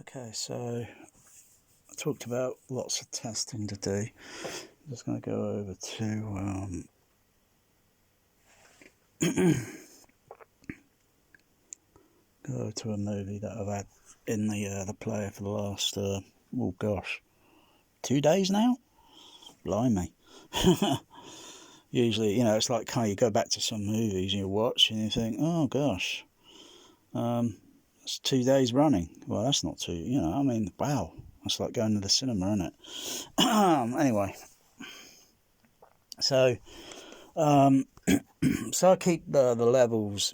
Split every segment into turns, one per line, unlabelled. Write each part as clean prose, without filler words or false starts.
Okay, so I talked about lots of testing to do. I'm just going to go over to a movie that I've had in the player for the last oh gosh, 2 days now. Blimey. Usually, it's like kind of you go back to some movies and you watch and you think, oh gosh, it's 2 days running. Well, that's not too, I mean, wow, that's like going to the cinema, isn't it? Anyway, so so I keep the levels,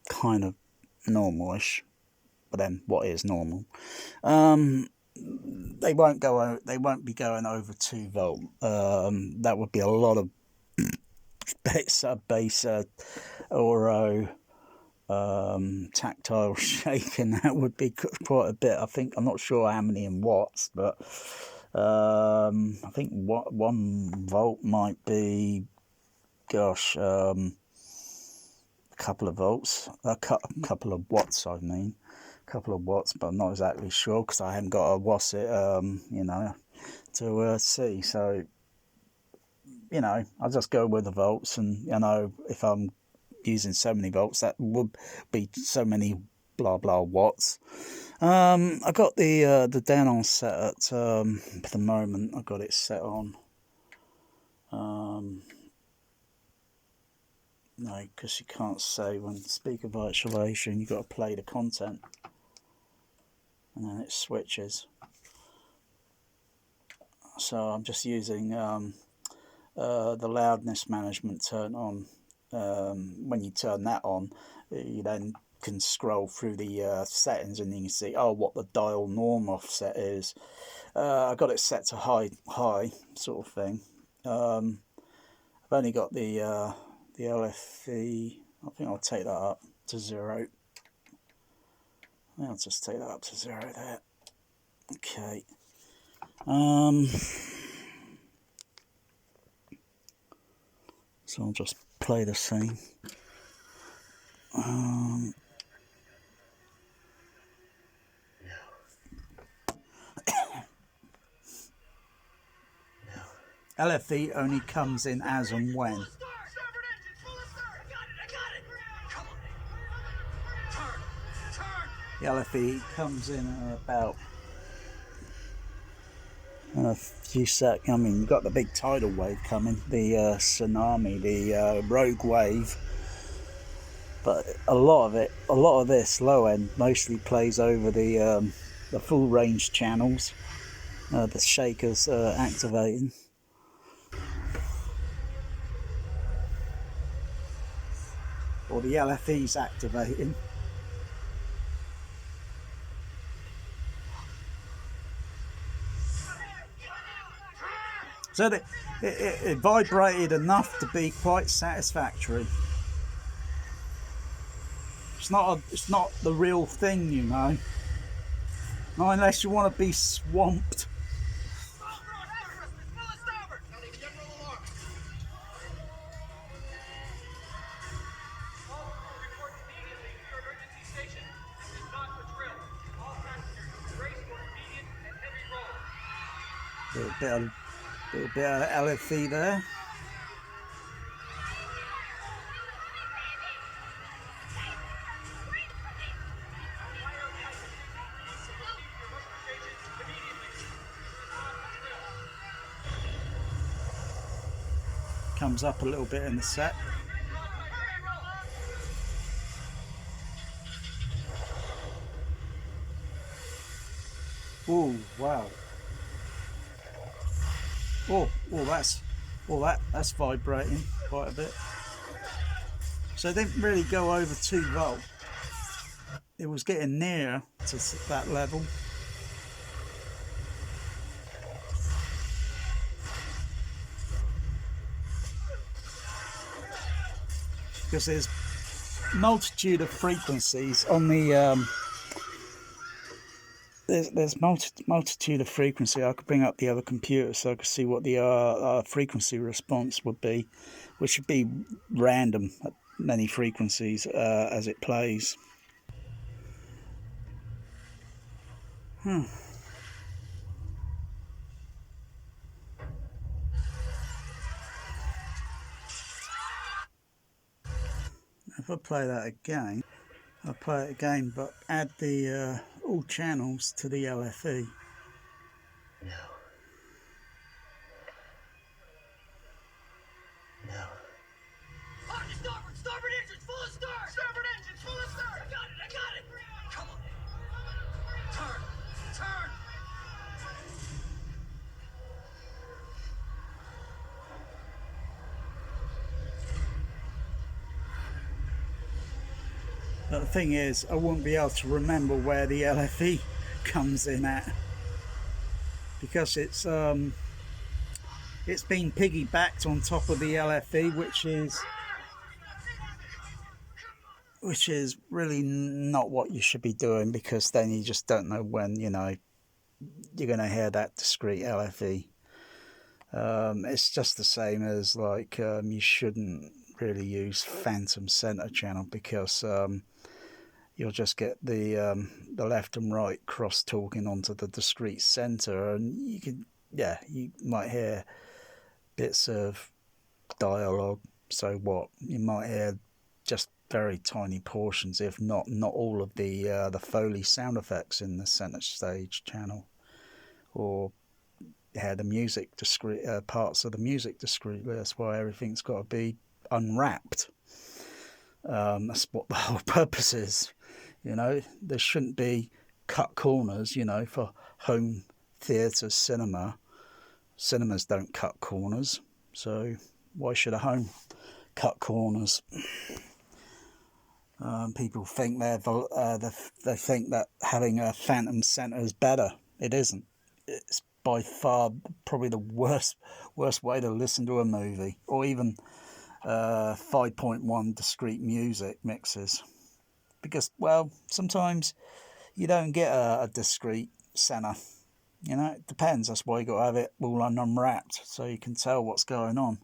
kind of normalish. But then, what is normal? They won't go. They won't be going over 2 volt. That would be a lot of base Oro tactile shaking. That would be quite a bit. I'm not sure how many in watts, but I think 1 volt might be, gosh, a couple of volts, a couple of watts. I mean, a couple of watts, but I'm not exactly sure because I haven't got a watt it, to see. So, I'll just go with the volts, and if I'm using so many volts, that would be so many blah blah watts. I got the down on set at for the moment. I got it set on. No, because you can't say when speaker virtualization. You've got to play the content, and then it switches. So I'm just using the loudness management turn on. When you turn that on, you then can scroll through the settings and you can see what the dial norm offset is. I got it set to high sort of thing. I've only got the LFE. I think I'll take that up to 0. I'll just take that up to 0 there. Okay. So I'll just play the scene. LFE only comes in as and when. The LFE comes in about a few seconds. I mean, you've got the big tidal wave coming, the tsunami, the rogue wave. But a lot of this low end mostly plays over the full range channels. The shakers activating. Or the LFE's activating. So it vibrated enough to be quite satisfactory. It's not the real thing, Not unless you want to be swamped. Little bit of LFE there. Comes up a little bit in the set. Oh wow! That's vibrating quite a bit. So it didn't really go over 2 volt. It was getting near to that level. Because there's multitude of frequencies on the there's multitude of frequency. I could bring up the other computer so I could see what the frequency response would be, which would be random at many frequencies as it plays. Hmm. If I play that again, I'll play it again, but add the all channels to the LFE.
No. No. Starboard engines full of stars! Starboard engines full of stars! I got it! Come on. Turn!
But the thing is, I wouldn't be able to remember where the LFE comes in at, because it's been piggybacked on top of the LFE, which is really not what you should be doing, because then you just don't know when you're going to hear that discrete LFE. It's just the same as like you shouldn't really use phantom center channel, because you'll just get the left and right cross talking onto the discrete center, and you might hear bits of dialogue. So what? You might hear just very tiny portions, if not all of the Foley sound effects in the center stage channel, or the music discrete parts of the music discretely. That's why everything's got to be unwrapped. That's what the whole purpose is. There shouldn't be cut corners. For home theatre cinema. Cinemas don't cut corners, so why should a home cut corners? People think they think that having a phantom center is better. It isn't. It's by far probably the worst way to listen to a movie, or even 5.1 discrete music mixes, because sometimes you don't get a discrete center. It depends. That's why you got to have it all unwrapped, so you can tell what's going on.